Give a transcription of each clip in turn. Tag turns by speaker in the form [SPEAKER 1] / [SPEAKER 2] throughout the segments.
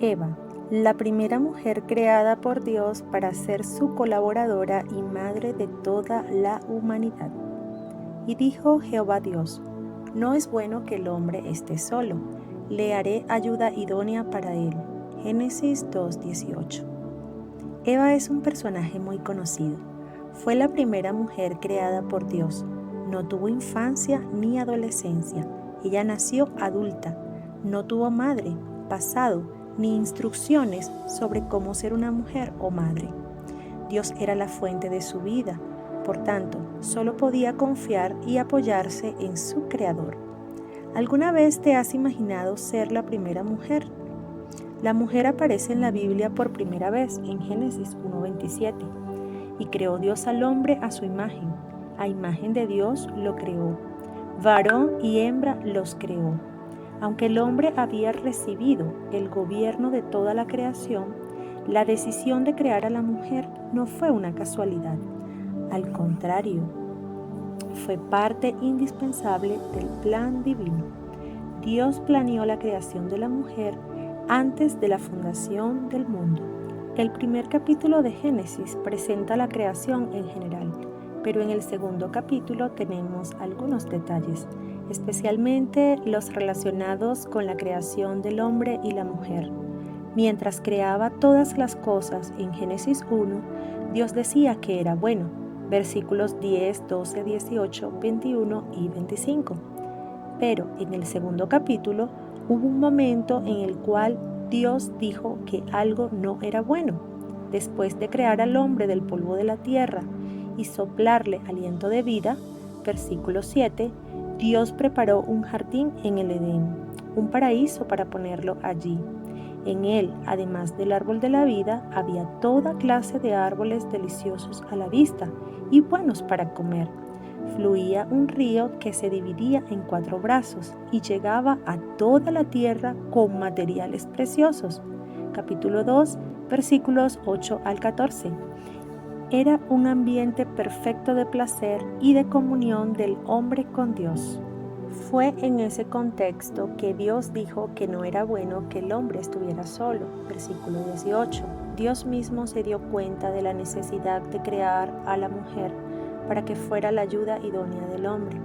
[SPEAKER 1] Eva, la primera mujer creada por Dios para ser su colaboradora y madre de toda la humanidad. Y dijo Jehová Dios: no es bueno que el hombre esté solo, le haré ayuda idónea para él. Génesis 2:18. Eva es un personaje muy conocido. Fue la primera mujer creada por Dios. No tuvo infancia ni adolescencia. Ella nació adulta. No tuvo madre, pasado, ni instrucciones sobre cómo ser una mujer o madre. Dios era la fuente de su vida. Por tanto, solo podía confiar y apoyarse en su Creador. ¿Alguna vez te has imaginado ser la primera mujer? La mujer aparece en la Biblia por primera vez en Génesis 1:27. Y creó Dios al hombre a su imagen. A imagen de Dios lo creó. Varón y hembra los creó. Aunque el hombre había recibido el gobierno de toda la creación, la decisión de crear a la mujer no fue una casualidad. Al contrario, fue parte indispensable del plan divino. Dios planeó la creación de la mujer antes de la fundación del mundo. El primer capítulo de Génesis presenta la creación en general, pero en el segundo capítulo tenemos algunos detalles, especialmente los relacionados con la creación del hombre y la mujer. Mientras creaba todas las cosas en Génesis 1, Dios decía que era bueno. Versículos 10, 12, 18, 21 y 25. Pero en el segundo capítulo hubo un momento en el cual Dios dijo que algo no era bueno. Después de crear al hombre del polvo de la tierra y soplarle aliento de vida, versículo 7, Dios preparó un jardín en el Edén, un paraíso para ponerlo allí. En él, además del árbol de la vida, había toda clase de árboles deliciosos a la vista y buenos para comer. Fluía un río que se dividía en 4 brazos y llegaba a toda la tierra con materiales preciosos. Capítulo 2, versículos 8 al 14. Era un ambiente perfecto de placer y de comunión del hombre con Dios. Fue en ese contexto que Dios dijo que no era bueno que el hombre estuviera solo. Versículo 18. Dios mismo se dio cuenta de la necesidad de crear a la mujer para que fuera la ayuda idónea del hombre.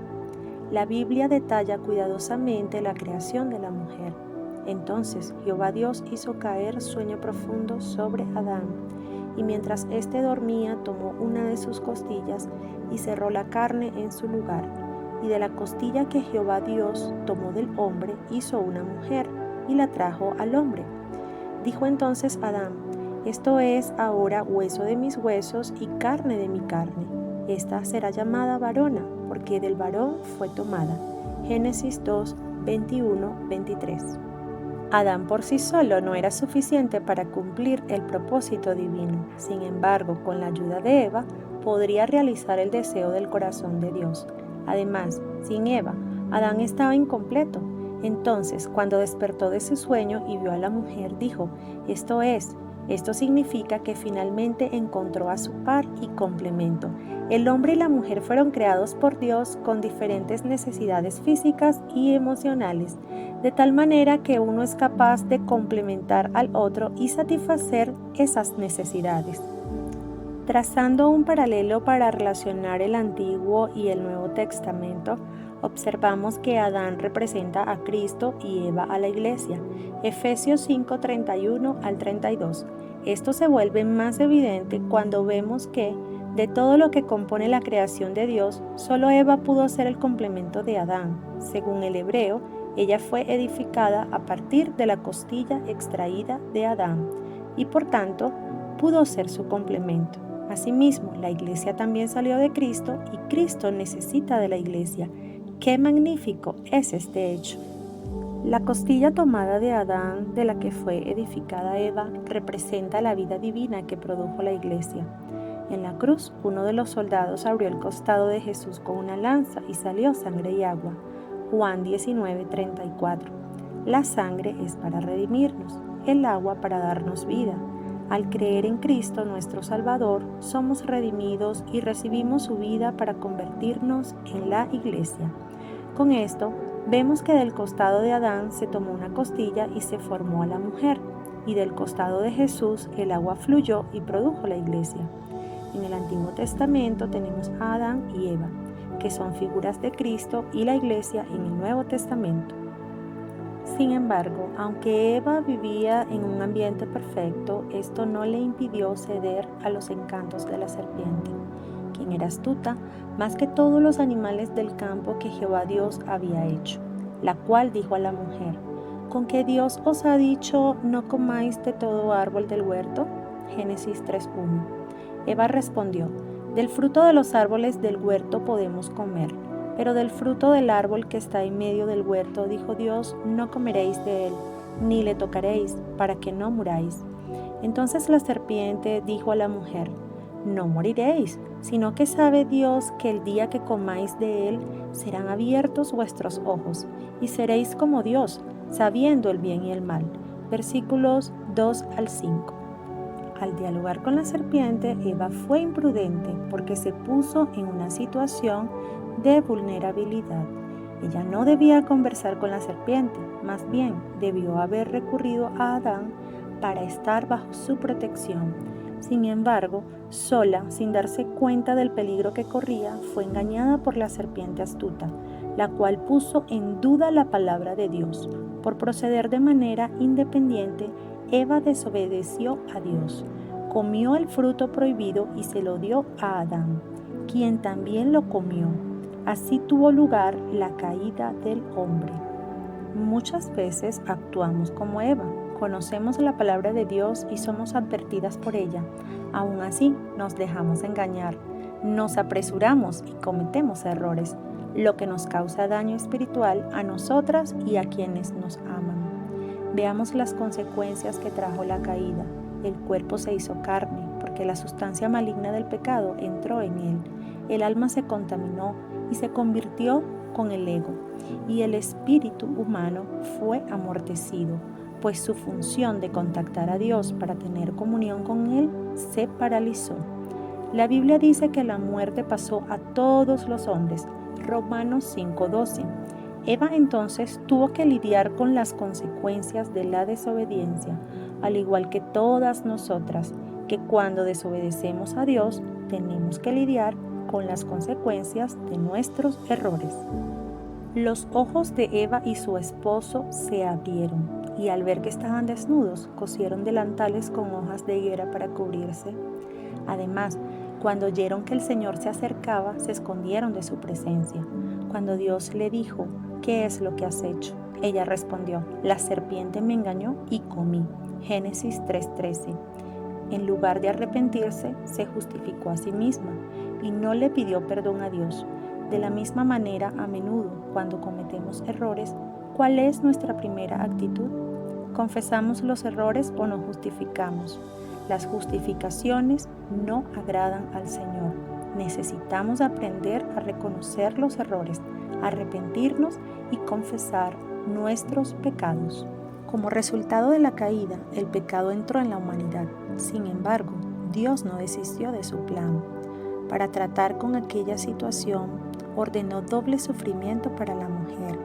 [SPEAKER 1] La Biblia detalla cuidadosamente la creación de la mujer. Entonces Jehová Dios hizo caer sueño profundo sobre Adán, y mientras éste dormía tomó una de sus costillas y cerró la carne en su lugar. Y de la costilla que Jehová Dios tomó del hombre hizo una mujer y la trajo al hombre. Dijo entonces Adán: esto es ahora hueso de mis huesos y carne de mi carne. Esta será llamada varona, porque del varón fue tomada. Génesis 2, 21, 23. Adán por sí solo no era suficiente para cumplir el propósito divino. Sin embargo, con la ayuda de Eva, podría realizar el deseo del corazón de Dios. Además, sin Eva, Adán estaba incompleto. Entonces, cuando despertó de su sueño y vio a la mujer, dijo: esto significa que finalmente encontró a su par y complemento. El hombre y la mujer fueron creados por Dios con diferentes necesidades físicas y emocionales, de tal manera que uno es capaz de complementar al otro y satisfacer esas necesidades. Trazando un paralelo para relacionar el Antiguo y el Nuevo Testamento, observamos que Adán representa a Cristo y Eva a la Iglesia. Efesios 5, 31 al 32. Esto se vuelve más evidente cuando vemos que, de todo lo que compone la creación de Dios, solo Eva pudo ser el complemento de Adán. Según el hebreo, ella fue edificada a partir de la costilla extraída de Adán y por tanto pudo ser su complemento. Asimismo, la Iglesia también salió de Cristo y Cristo necesita de la Iglesia. ¡Qué magnífico es este hecho! La costilla tomada de Adán, de la que fue edificada Eva, representa la vida divina que produjo la Iglesia. En la cruz, uno de los soldados abrió el costado de Jesús con una lanza y salió sangre y agua. Juan 19:34. La sangre es para redimirnos, el agua para darnos vida. Al creer en Cristo nuestro Salvador, somos redimidos y recibimos su vida para convertirnos en la Iglesia. Con esto, vemos que del costado de Adán se tomó una costilla y se formó a la mujer. y del costado de Jesús el agua fluyó y produjo la iglesia. En el Antiguo Testamento tenemos a Adán y Eva, que son figuras de Cristo, y la iglesia en el Nuevo Testamento. Sin embargo, aunque Eva vivía en un ambiente perfecto, esto no le impidió ceder a los encantos de la serpiente, quien era astuta más que todos los animales del campo que Jehová Dios había hecho, la cual dijo a la mujer: ¿con qué Dios os ha dicho no comáis de todo árbol del huerto? Génesis 3:1. Eva respondió: del fruto de los árboles del huerto podemos comer, pero del fruto del árbol que está en medio del huerto, dijo Dios, no comeréis de él, ni le tocaréis, para que no muráis. Entonces la serpiente dijo a la mujer: no moriréis, sino que sabe Dios que el día que comáis de él serán abiertos vuestros ojos, y seréis como Dios, sabiendo el bien y el mal. Versículos 2 al 5. Al dialogar con la serpiente, Eva fue imprudente porque se puso en una situación de vulnerabilidad. Ella no debía conversar con la serpiente, más bien debió haber recurrido a Adán para estar bajo su protección. Sin embargo, sola, sin darse cuenta del peligro que corría, fue engañada por la serpiente astuta, la cual puso en duda la palabra de Dios. Por proceder de manera independiente, Eva desobedeció a Dios, comió el fruto prohibido y se lo dio a Adán, quien también lo comió. Así tuvo lugar la caída del hombre. Muchas veces actuamos como Eva, conocemos la palabra de Dios y somos advertidas por ella. Aún así, nos dejamos engañar, nos apresuramos y cometemos errores, lo que nos causa daño espiritual a nosotras y a quienes nos aman. Veamos las consecuencias que trajo la caída. El cuerpo se hizo carne, porque la sustancia maligna del pecado entró en él. El alma se contaminó y se convirtió con el ego, y el espíritu humano fue amortecido, pues su función de contactar a Dios para tener comunión con Él se paralizó. La Biblia dice que la muerte pasó a todos los hombres, Romanos 5:12. Eva entonces tuvo que lidiar con las consecuencias de la desobediencia, al igual que todas nosotras, que cuando desobedecemos a Dios tenemos que lidiar con las consecuencias de nuestros errores. Los ojos de Eva y su esposo se abrieron, y al ver que estaban desnudos, cosieron delantales con hojas de higuera para cubrirse. Además, cuando oyeron que el Señor se acercaba, se escondieron de su presencia. Cuando Dios le dijo: ¿qué es lo que has hecho? Ella respondió: la serpiente me engañó y comí. Génesis 3:13. En lugar de arrepentirse, se justificó a sí misma y no le pidió perdón a Dios. De la misma manera, a menudo, cuando cometemos errores, ¿cuál es nuestra primera actitud? ¿Confesamos los errores o nos justificamos? Las justificaciones no agradan al Señor. Necesitamos aprender a reconocer los errores, arrepentirnos y confesar nuestros pecados. Como resultado de la caída, el pecado entró en la humanidad. Sin embargo, Dios no desistió de su plan. Para tratar con aquella situación, ordenó doble sufrimiento para la mujer.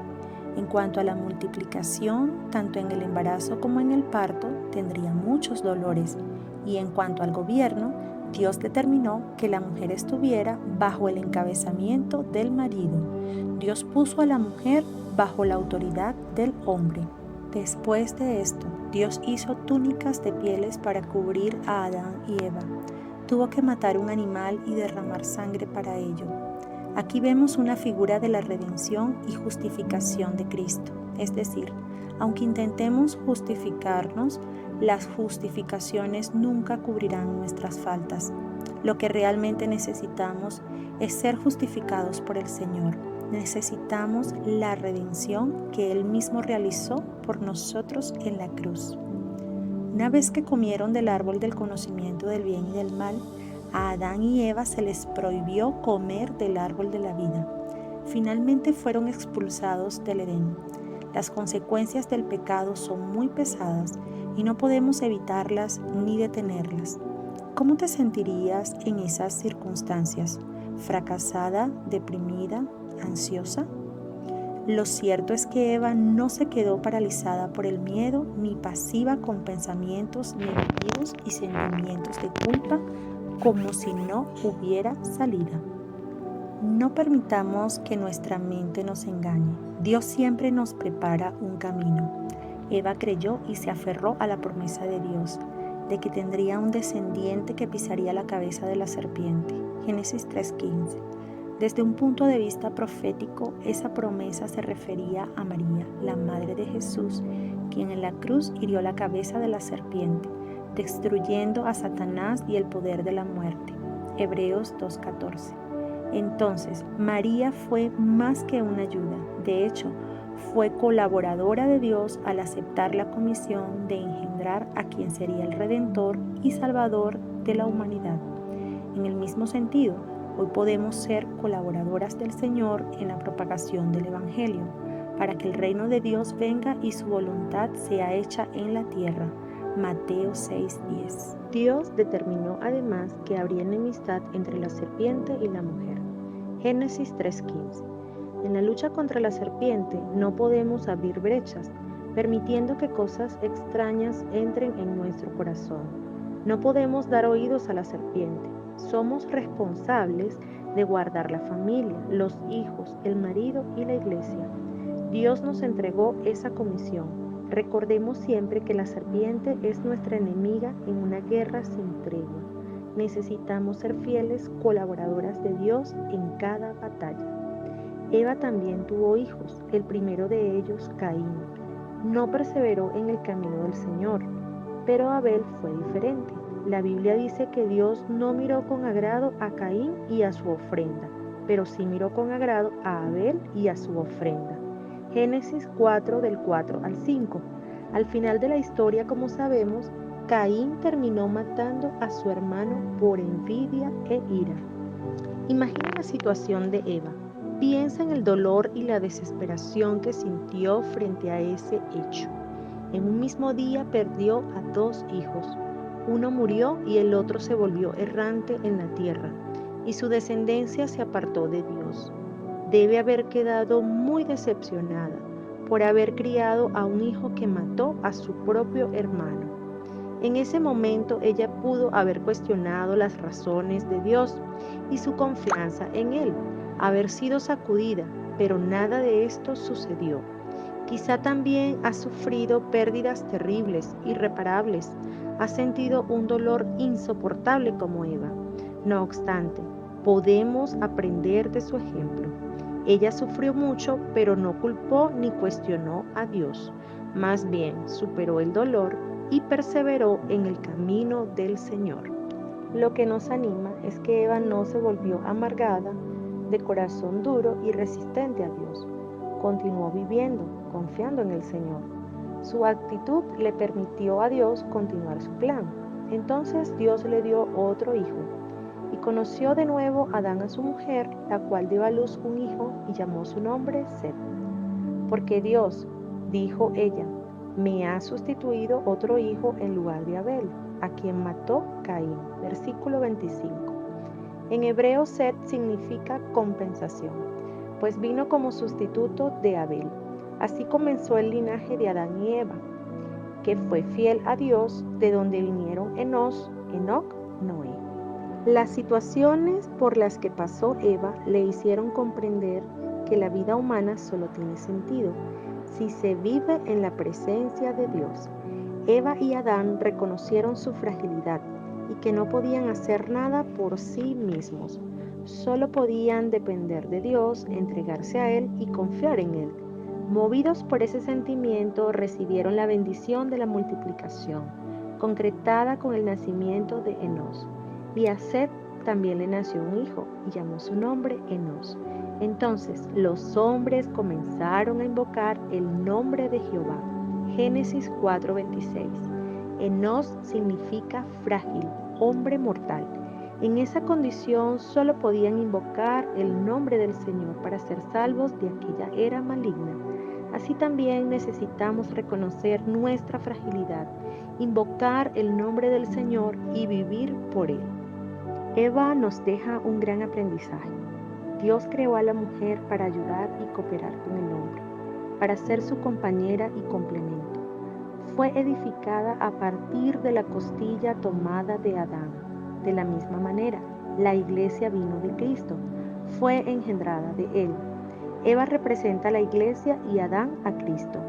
[SPEAKER 1] En cuanto a la multiplicación, tanto en el embarazo como en el parto, tendría muchos dolores. Y en cuanto al gobierno, Dios determinó que la mujer estuviera bajo el encabezamiento del marido. Dios puso a la mujer bajo la autoridad del hombre. Después de esto, Dios hizo túnicas de pieles para cubrir a Adán y Eva. Tuvo que matar un animal y derramar sangre para ello. Aquí vemos una figura de la redención y justificación de Cristo. Es decir, aunque intentemos justificarnos, las justificaciones nunca cubrirán nuestras faltas. Lo que realmente necesitamos es ser justificados por el Señor. Necesitamos la redención que Él mismo realizó por nosotros en la cruz. Una vez que comieron del árbol del conocimiento del bien y del mal, a Adán y Eva se les prohibió comer del árbol de la vida. Finalmente fueron expulsados del Edén. Las consecuencias del pecado son muy pesadas y no podemos evitarlas ni detenerlas. ¿Cómo te sentirías en esas circunstancias? ¿Fracasada, deprimida, ansiosa? Lo cierto es que Eva no se quedó paralizada por el miedo ni pasiva con pensamientos negativos y sentimientos de culpa como si no hubiera salida. No permitamos que nuestra mente nos engañe. Dios siempre nos prepara un camino. Eva creyó y se aferró a la promesa de Dios, de que tendría un descendiente que pisaría la cabeza de la serpiente. Génesis 3:15. Desde un punto de vista profético, esa promesa se refería a María, la madre de Jesús, quien en la cruz hirió la cabeza de la serpiente, destruyendo a Satanás y el poder de la muerte. Hebreos 2:14. Entonces, María fue más que una ayuda. De hecho, fue colaboradora de Dios al aceptar la comisión de engendrar a quien sería el Redentor y Salvador de la humanidad. En el mismo sentido, hoy podemos ser colaboradoras del Señor en la propagación del Evangelio, para que el reino de Dios venga y su voluntad sea hecha en la tierra. Mateo 6:10. Dios determinó además que habría enemistad entre la serpiente y la mujer. Génesis 3:15. En la lucha contra la serpiente no podemos abrir brechas, permitiendo que cosas extrañas entren en nuestro corazón. No podemos dar oídos a la serpiente. Somos responsables de guardar la familia, los hijos, el marido y la iglesia. Dios nos entregó esa comisión. Recordemos siempre que la serpiente es nuestra enemiga en una guerra sin tregua. Necesitamos ser fieles colaboradoras de Dios en cada batalla. Eva también tuvo hijos, el primero de ellos, Caín. No perseveró en el camino del Señor, pero Abel fue diferente. La Biblia dice que Dios no miró con agrado a Caín y a su ofrenda, pero sí miró con agrado a Abel y a su ofrenda. Génesis 4 del 4 al 5. Al final de la historia, como sabemos, Caín terminó matando a su hermano por envidia e ira. Imagina la situación de Eva. Piensa en el dolor y la desesperación que sintió frente a ese hecho. En un mismo día perdió a 2 hijos. Uno murió y el otro se volvió errante en la tierra, y su descendencia se apartó de Dios. Debe haber quedado muy decepcionada por haber criado a un hijo que mató a su propio hermano. En ese momento ella pudo haber cuestionado las razones de Dios y su confianza en Él, haber sido sacudida, pero nada de esto sucedió. Quizá también ha sufrido pérdidas terribles, irreparables, ha sentido un dolor insoportable como Eva. No obstante, podemos aprender de su ejemplo. Ella sufrió mucho, pero no culpó ni cuestionó a Dios. Más bien, superó el dolor y perseveró en el camino del Señor. Lo que nos anima es que Eva no se volvió amargada, de corazón duro y resistente a Dios. Continuó viviendo, confiando en el Señor. Su actitud le permitió a Dios continuar su plan. Entonces Dios le dio otro hijo y conoció de nuevo a Adán a su mujer, la cual dio a luz un hijo y llamó su nombre Set. Porque Dios, dijo ella, me ha sustituido otro hijo en lugar de Abel, a quien mató Caín. Versículo 25. En hebreo Set significa compensación, pues vino como sustituto de Abel. Así comenzó el linaje de Adán y Eva, que fue fiel a Dios, de donde vinieron Enoc, Noé. Las situaciones por las que pasó Eva le hicieron comprender que la vida humana solo tiene sentido si se vive en la presencia de Dios. Eva y Adán reconocieron su fragilidad y que no podían hacer nada por sí mismos. Solo podían depender de Dios, entregarse a Él y confiar en Él. Movidos por ese sentimiento, recibieron la bendición de la multiplicación, concretada con el nacimiento de Enos. Y a Set también le nació un hijo, y llamó su nombre Enos. Entonces los hombres comenzaron a invocar el nombre de Jehová. Génesis 4:26. Enos significa frágil, hombre mortal. En esa condición solo podían invocar el nombre del Señor para ser salvos de aquella era maligna. Así también necesitamos reconocer nuestra fragilidad, invocar el nombre del Señor y vivir por Él. Eva nos deja un gran aprendizaje. Dios creó a la mujer para ayudar y cooperar con el hombre, para ser su compañera y complemento. Fue edificada a partir de la costilla tomada de Adán. De la misma manera, la iglesia vino de Cristo, fue engendrada de él. Eva representa a la iglesia y Adán a Cristo.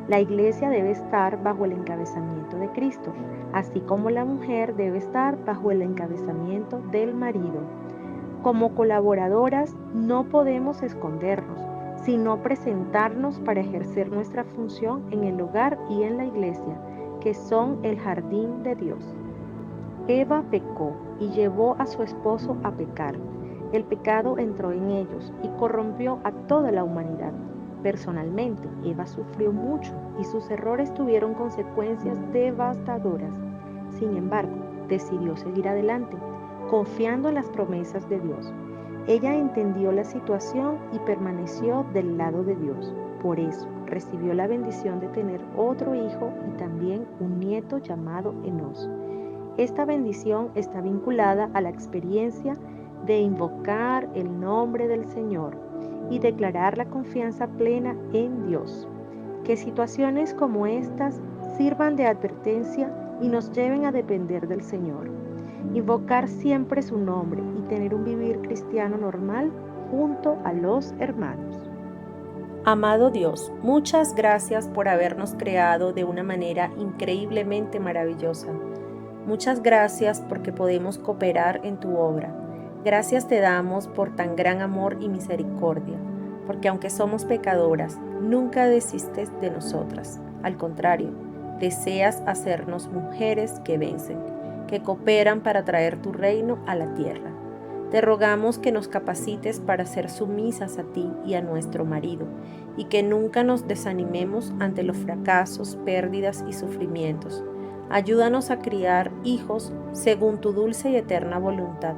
[SPEAKER 1] La iglesia debe estar bajo el encabezamiento de Cristo, así como la mujer debe estar bajo el encabezamiento del marido. Como colaboradoras no podemos escondernos, sino presentarnos para ejercer nuestra función en el hogar y en la iglesia, que son el jardín de Dios. Eva pecó y llevó a su esposo a pecar. El pecado entró en ellos y corrompió a toda la humanidad. Personalmente, Eva sufrió mucho y sus errores tuvieron consecuencias devastadoras. Sin embargo, decidió seguir adelante, confiando en las promesas de Dios. Ella entendió la situación y permaneció del lado de Dios. Por eso, recibió la bendición de tener otro hijo y también un nieto llamado Enos. Esta bendición está vinculada a la experiencia de invocar el nombre del Señor y declarar la confianza plena en Dios. Que situaciones como estas sirvan de advertencia y nos lleven a depender del Señor. Invocar siempre su nombre y tener un vivir cristiano normal junto a los hermanos. Amado Dios, muchas gracias por habernos creado de una manera increíblemente maravillosa. Muchas gracias porque podemos cooperar en tu obra. Gracias te damos por tan gran amor y misericordia, porque aunque somos pecadoras, nunca desistes de nosotras. Al contrario, deseas hacernos mujeres que vencen, que cooperan para traer tu reino a la tierra. Te rogamos que nos capacites para ser sumisas a ti y a nuestro marido, y que nunca nos desanimemos ante los fracasos, pérdidas y sufrimientos. Ayúdanos a criar hijos según tu dulce y eterna voluntad,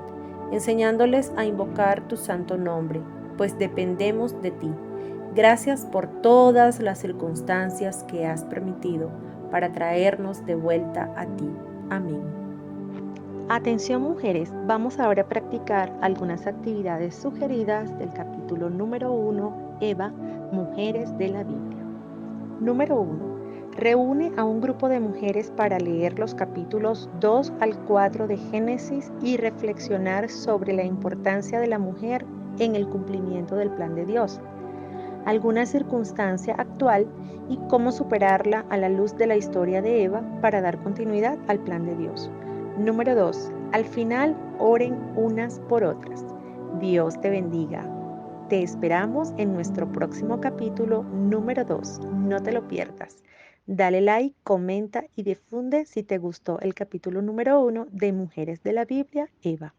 [SPEAKER 1] enseñándoles a invocar tu santo nombre, pues dependemos de ti. Gracias por todas las circunstancias que has permitido para traernos de vuelta a ti. Amén. Atención mujeres, vamos ahora a practicar algunas actividades sugeridas del capítulo número 1, Eva, Mujeres de la Biblia. Número 1. Reúne a un grupo de mujeres para leer los capítulos 2 al 4 de Génesis y reflexionar sobre la importancia de la mujer en el cumplimiento del plan de Dios, alguna circunstancia actual y cómo superarla a la luz de la historia de Eva para dar continuidad al plan de Dios. Número 2. Al final, oren unas por otras. Dios te bendiga. Te esperamos en nuestro próximo capítulo número 2. No te lo pierdas. Dale like, comenta y difunde si te gustó el capítulo número 1 de Mujeres de la Biblia, Eva.